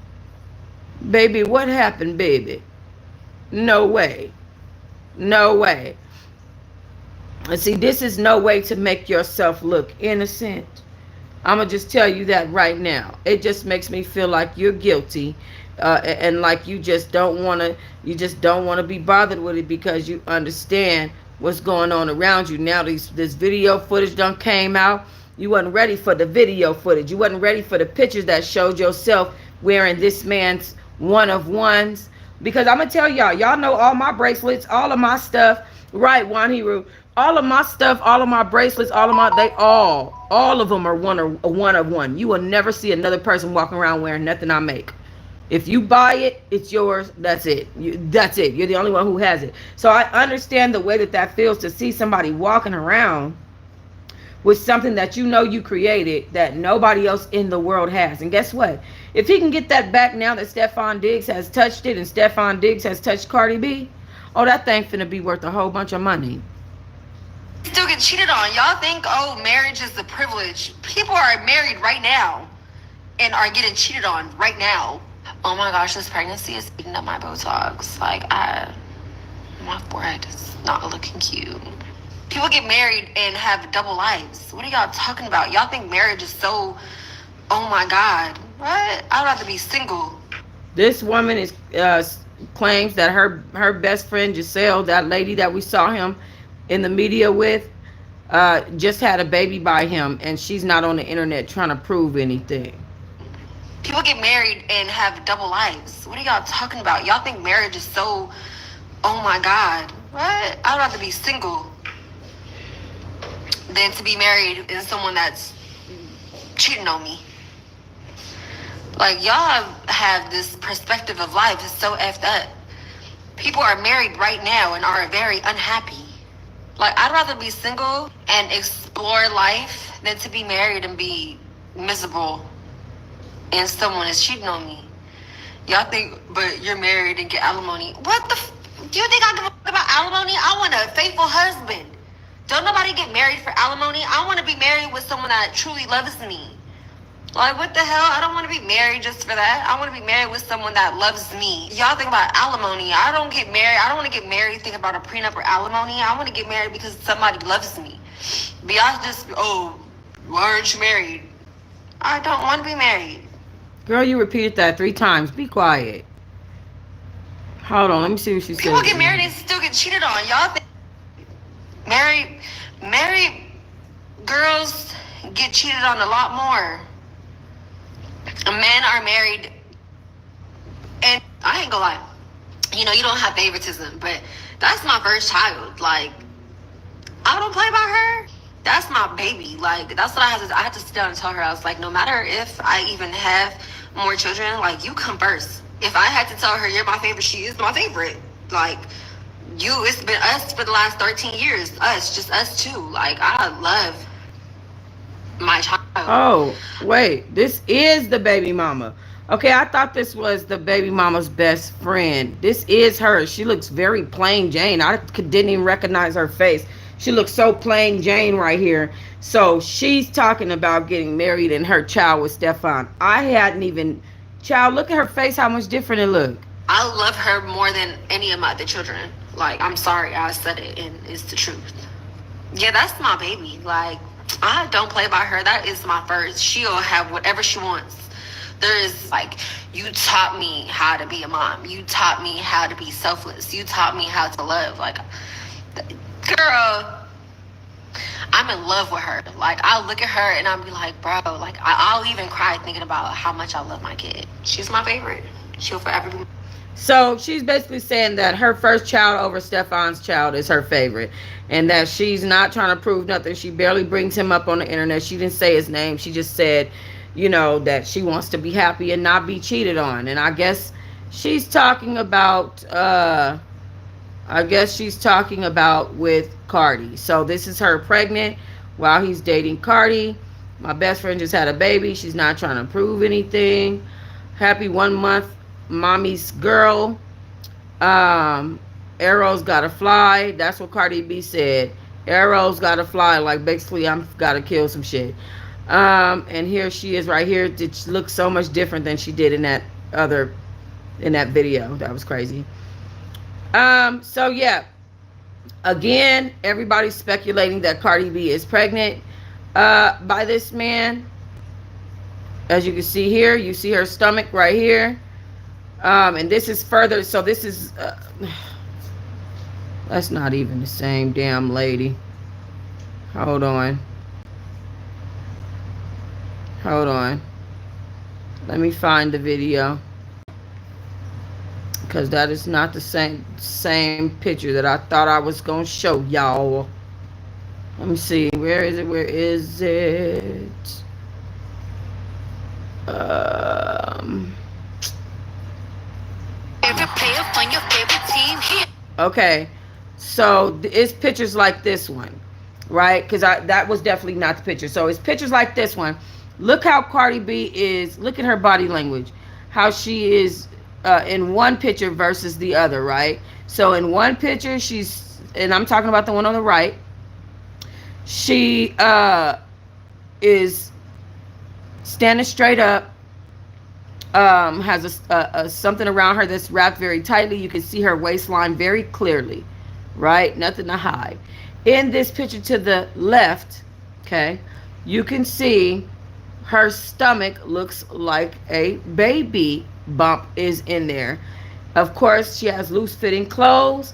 Baby, what happened, baby? No way. No way. And see, this is no way to make yourself look innocent. I'm gonna just tell you that right now. It just makes me feel like you're guilty, and like you just don't wanna be bothered with it because you understand what's going on around you. Now this video footage done came out. You wasn't ready for the video footage. You wasn't ready for the pictures that showed yourself wearing this man's one of ones. Because I'm gonna tell y'all know all my bracelets, all of my stuff, right, Wanhiru? All of my stuff, all of my bracelets, all of them are one of one. You will never see another person walking around wearing nothing I make. If you buy it, it's yours. That's it. That's it. You're the only one who has it. So I understand the way that feels to see somebody walking around with something that you know you created that nobody else in the world has. And guess what? If he can get that back now that Stefon Diggs has touched it and Stefon Diggs has touched Cardi B, oh, that thing finna be worth a whole bunch of money. Still get cheated on. Y'all think, oh, marriage is a privilege. People are married right now and are getting cheated on right now. Oh my gosh, this pregnancy is eating up my Botox. Like, my forehead is not looking cute. People get married and have double lives. What are y'all talking about? Y'all think marriage is so, oh my God. What? I'd rather be single. This woman is claims that her best friend Giselle, that lady that we saw him in the media with, just had a baby by him, and she's not on the internet trying to prove anything. People get married and have double lives. What are y'all talking about? Y'all think marriage is so, oh my God. What? I'd rather be single than to be married and someone that's cheating on me. Like, y'all have this perspective of life. It's so effed up. People are married right now and are very unhappy. Like, I'd rather be single and explore life than to be married and be miserable and someone is cheating on me. Y'all think, but you're married and get alimony. What the do you think I give a fuck about alimony? I want a faithful husband. Don't nobody get married for alimony. I want to be married with someone that truly loves me. Like, what the hell? I don't want to be married just for that. I want to be married with someone that loves me. Y'all think about alimony. I don't get married. I don't want to get married thinking about a prenup or alimony. I want to get married because somebody loves me. But y'all just, oh, why aren't you married? I don't want to be married. Girl, you repeated that 3 times. Be quiet. Hold on, let me see what she said. People get married and still get cheated on. Y'all think married girls get cheated on a lot more. Men are married, and I ain't gonna lie, you know, you don't have favoritism, but that's my first child. Like, I don't play by her. That's my baby. Like, that's what I had to sit down and tell her. I was like, no matter if I even have more children, like, you come first. If I had to tell her you're my favorite, she is my favorite. Like, it's been us for the last 13 years. Just us two. Like, I love my child. Oh, wait. This is the baby mama. Okay, I thought this was the baby mama's best friend. This is her. She looks very plain Jane. I didn't even recognize her face. She looks so plain Jane right here. So she's talking about getting married and her child with Stefon. I hadn't even... Child, look at her face, how much different it look. I love her more than any of my other children. Like, I'm sorry I said it, and it's the truth. Yeah, that's my baby. Like, I don't play by her. That is my first. She'll have whatever she wants. There's like, you taught me how to be a mom. You taught me how to be selfless. You taught me how to love. Like, girl, I'm in love with her. Like, I'll look at her and I'll be like, bro, like, I'll even cry thinking about how much I love my kid. She's my favorite. She'll forever be. So she's basically saying that her first child over Stefon's child is her favorite, and that she's not trying to prove nothing. She barely brings him up on the internet. She didn't say his name. She just said, you know, that she wants to be happy and not be cheated on. And I guess she's talking about with Cardi. So this is her pregnant while he's dating Cardi. My best friend just had a baby. She's not trying to prove anything. Happy 1 month mommy's girl. Arrows gotta fly. That's what Cardi B said. Arrows gotta fly. Like, basically, I'm gotta kill some shit. And here she is right here. It looks so much different than she did in that video. That was crazy. So yeah, again, everybody's speculating that Cardi B is pregnant by this man. As you can see here, you see her stomach right here. And this is further, so this is that's not even the same damn lady. Hold on, let me find the video, because that is not the same picture that I thought I was gonna show y'all. Let me see, where is it? Okay, so it's pictures like this one, right? Because that was definitely not the picture. So it's pictures like this one. Look how Cardi B is. Look at her body language. How she is in one picture versus the other, right? So in one picture, she's, and I'm talking about the one on the right, she is standing straight up. Has a something around her that's wrapped very tightly. You can see her waistline very clearly, right? Nothing to hide. In this picture to the left, okay, you can see her stomach looks like a baby bump is in there. Of course, she has loose fitting clothes,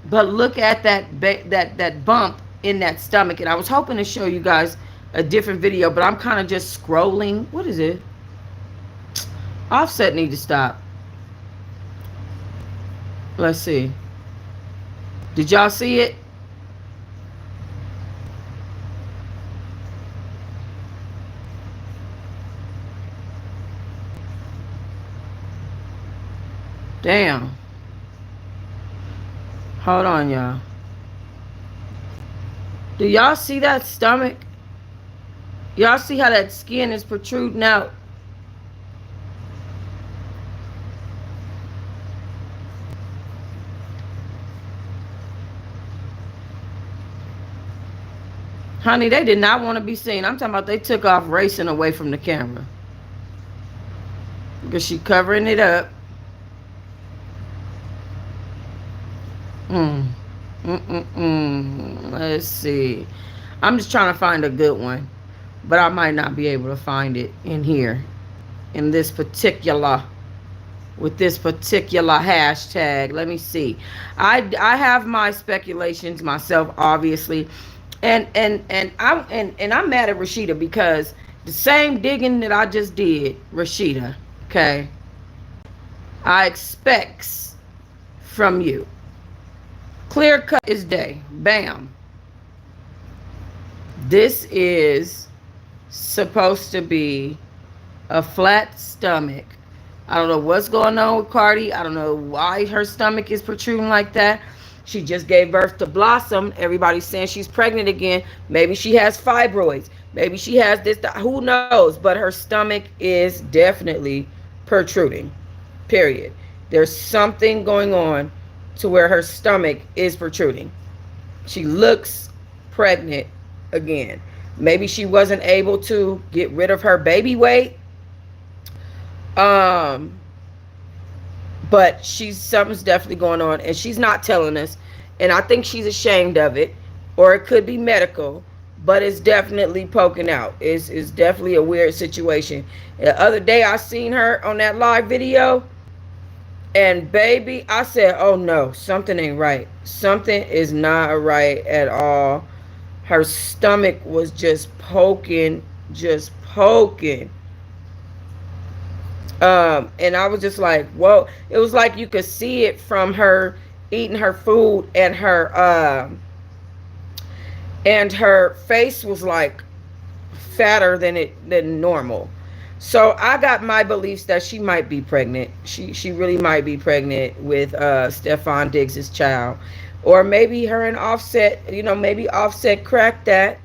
but look at that bump in that stomach. And I was hoping to show you guys a different video, but I'm kind of just scrolling. What is it? Offset need to stop. Let's see. Did y'all see it? Damn. Hold on, y'all. Do y'all see that stomach? Y'all see how that skin is protruding out? Honey, they did not want to be seen. I'm talking about they took off racing away from the camera. Because she covering it up. Let's see. I'm just trying to find a good one. But I might not be able to find it in here. In this particular, with this particular hashtag. Let me see. I have my speculations myself, obviously. And I'm mad at Rashida because the same digging that I just did, Rashida, okay, I expects from you. Clear cut is day. Bam. This is supposed to be a flat stomach. I don't know what's going on with Cardi. I don't know why her stomach is protruding like that. She just gave birth to Blossom. Everybody's saying she's pregnant again. Maybe she has fibroids. Maybe she has this. Who knows? But her stomach is definitely protruding. Period. There's something going on to where her stomach is protruding. She looks pregnant again. Maybe she wasn't able to get rid of her baby weight. But something's definitely going on, and she's not telling us. And I think she's ashamed of it, or it could be medical, but it's definitely poking out. It's definitely a weird situation. The other day I seen her on that live video, and baby, I said, oh no, something ain't right. Something is not right at all. Her stomach was just poking, just poking. And I was just like, whoa. It was like you could see it from her eating her food, and her face was like fatter than normal. So I got my beliefs that she might be pregnant. She really might be pregnant with Stefon Diggs's child. Or maybe her and Offset, maybe Offset cracked that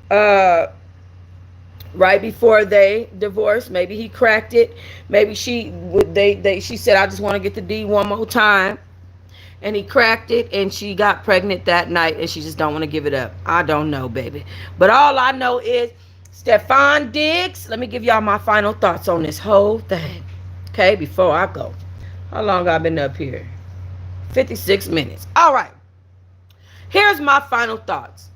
uh right before they divorced. Maybe he cracked it. Maybe she said, I just want to get the D one more time, and he cracked it, and she got pregnant that night, and she just don't want to give it up. I don't know, baby. But all I know is Stefon Diggs. Let me give y'all my final thoughts on this whole thing, okay, before I go. How long I been up here? 56 minutes. All right. Here's my final thoughts.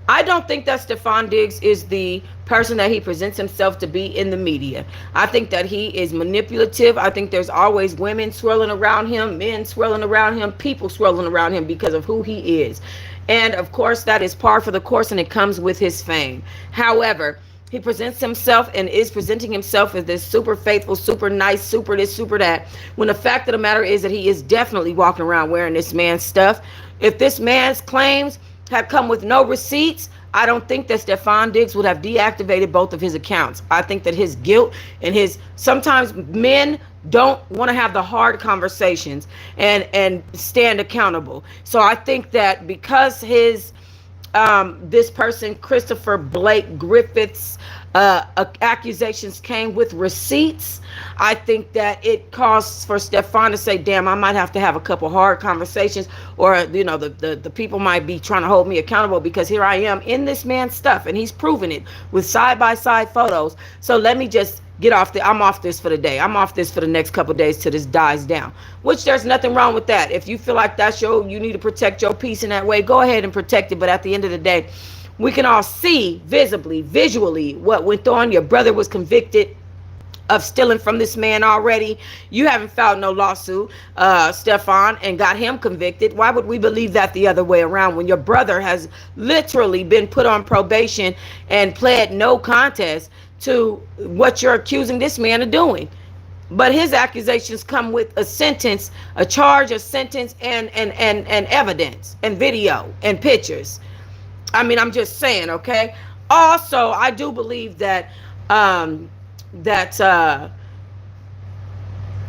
I don't think that Stefon Diggs is the person that he presents himself to be in the media. I think that he is manipulative. I think there's always women swirling around him, men swirling around him, people swirling around him because of who he is. And of course, that is par for the course, and it comes with his fame. However, he presents himself and is presenting himself as this super faithful, super nice, super this, super that, when the fact of the matter is that he is definitely walking around wearing this man's stuff. If this man's claims had come with no receipts, I don't think that Stefon Diggs would have deactivated both of his accounts. I think that his guilt and sometimes men don't want to have the hard conversations and stand accountable. So I think that because this person, Christopher Blake Griffith's accusations came with receipts, I think that it caused for Stefon to say, damn, I might have to have a couple hard conversations, or the people might be trying to hold me accountable, because here I am in this man's stuff and he's proven it with side-by-side photos. So let me just I'm off this for the day. I'm off this for the next couple of days till this dies down, which there's nothing wrong with that. If you feel like you need to protect your peace in that way, go ahead and protect it. But at the end of the day, we can all see visually what went on. Your brother was convicted of stealing from this man already. You haven't filed no lawsuit, Stefon, and got him convicted. Why would we believe that the other way around when your brother has literally been put on probation and pled no contest to what you're accusing this man of doing? But his accusations come with a sentence, a charge, a sentence, and evidence, and video, and pictures. I mean, I'm just saying, okay? Also, I do believe that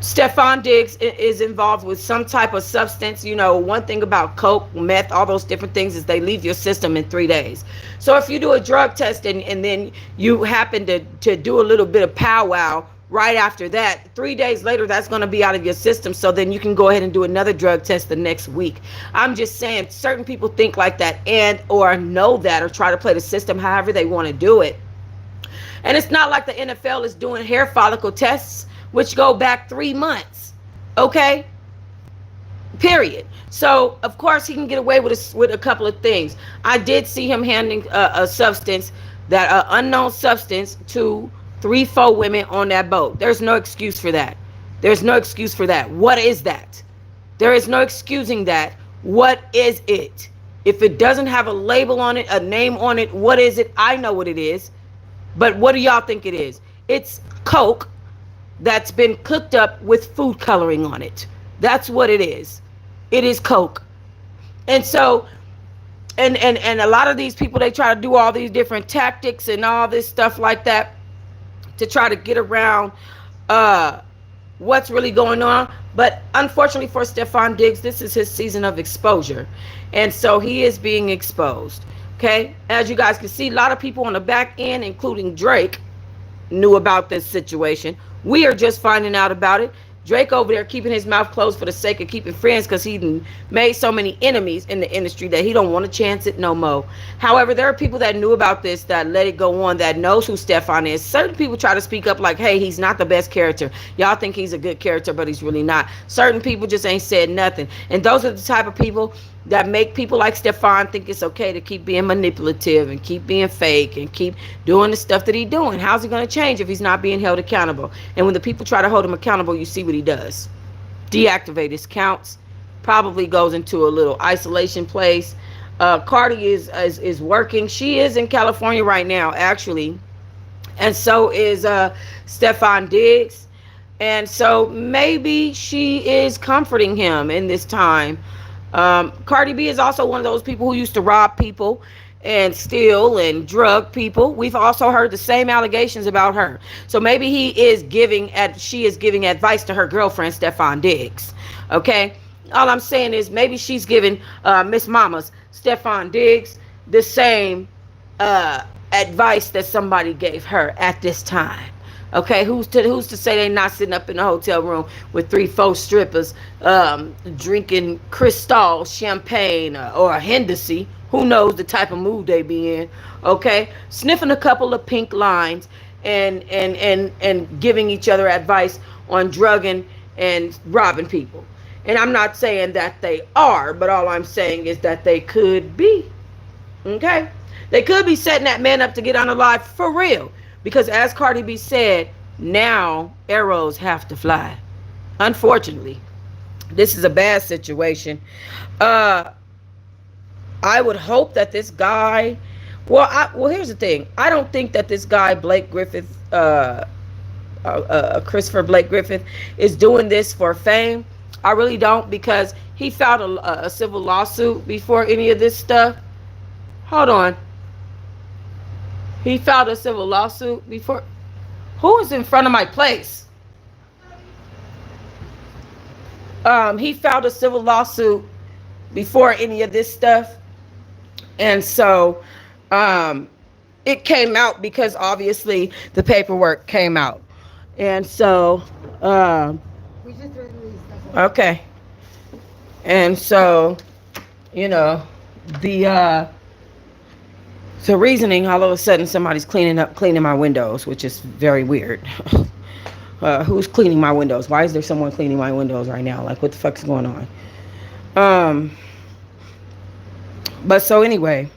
Stefon Diggs is involved with some type of substance. One thing about coke, meth, all those different things is they leave your system in 3 days. So if you do a drug test and then you happen to do a little bit of powwow right after that, 3 days later, that's going to be out of your system. So then you can go ahead and do another drug test the next week. I'm just saying, certain people think like that or know that, or try to play the system however they want to do it. And it's not like the NFL is doing hair follicle tests, which go back 3 months. Okay? Period. So, of course, he can get away with a couple of things. I did see him handing a substance, that unknown substance, to 3-4 women on that boat. There's no excuse for that. There's no excuse for that. What is that? There is no excusing that. What is it? If it doesn't have a label on it, a name on it, what is it? I know what it is. But what do y'all think it is? It's coke that's been cooked up with food coloring on it. That's what it is. It is coke. And so, and a lot of these people, they try to do all these different tactics and all this stuff like that to try to get around what's really going on. But unfortunately for Stefon Diggs, this is his season of exposure. And so he is being exposed. Okay? As you guys can see, a lot of people on the back end, including Drake, knew about this situation. We are just finding out about it. Drake over there keeping his mouth closed for the sake of keeping friends, because he made so many enemies in the industry that he don't want to chance it no more. However, there are people that knew about this, that let it go on, that knows who Stefon is. Certain people try to speak up like, hey, he's not the best character. Y'all think he's a good character, but he's really not. Certain people just ain't said nothing. And those are the type of people that make people like Stefon think it's okay to keep being manipulative and keep being fake and keep doing the stuff that he's doing. How's he going to change if he's not being held accountable? And when the people try to hold him accountable, you see what he does. Deactivate his counts, probably goes into a little isolation place. Cardi is working. She is in California right now, actually, and so is Stefon Diggs, and so maybe she is comforting him in this time. Cardi B is also one of those people who used to rob people and steal and drug people. We've also heard the same allegations about her. So maybe she is giving advice to her girlfriend Stefon Diggs. Okay, all I'm saying is maybe she's giving Miss Mama's Stefon Diggs the same advice that somebody gave her at this time. Okay, who's to say they not sitting up in a hotel room with 3-4 strippers, drinking Cristal, champagne, or a Hennessy? Who knows the type of mood they be in? Okay, sniffing a couple of pink lines and giving each other advice on drugging and robbing people. And I'm not saying that they are, but all I'm saying is that they could be. Okay, they could be setting that man up to get unalive for real. Because as Cardi B said, now arrows have to fly. Unfortunately, this is a bad situation. I would hope that this guy, well, here's the thing. I don't think that this guy, Blake Griffith, Christopher Blake Griffith, is doing this for fame. I really don't, because he filed a civil lawsuit before any of this stuff. Hold on. He filed a civil lawsuit before. Who is in front of my place? He filed a civil lawsuit before any of this stuff. And so it came out because obviously the paperwork came out. And so, okay. And so, the reasoning, all of a sudden somebody's cleaning my windows, which is very weird. Who's cleaning my windows? Why is there someone cleaning my windows right now? Like, what the fuck's going on? But so anyway,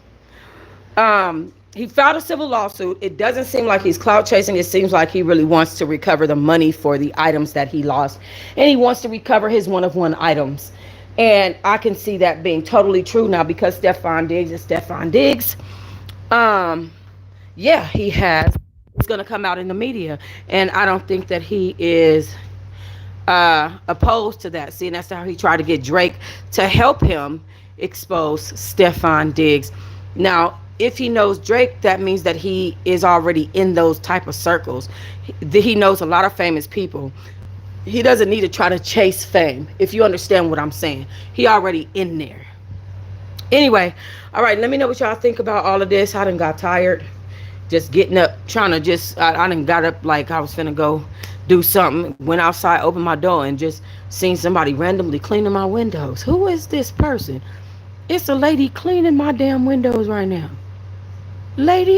he filed a civil lawsuit. It doesn't seem like he's clout chasing. It seems like he really wants to recover the money for the items that he lost. And he wants to recover his one-of-one items. And I can see that being totally true now, because Stefon Diggs is Stefon Diggs. Yeah, he has. It's going to come out in the media. And I don't think that he is opposed to that. See, and that's how he tried to get Drake to help him expose Stefon Diggs. Now, if he knows Drake, that means that he is already in those type of circles. He knows a lot of famous people. He doesn't need to try to chase fame, if you understand what I'm saying. He already in there. Anyway, all right, let me know what y'all think about all of this. I done got tired just getting up, trying to I done got up like I was finna go do something. Went outside, opened my door, and just seen somebody randomly cleaning my windows. Who is this person? It's a lady cleaning my damn windows right now. Lady,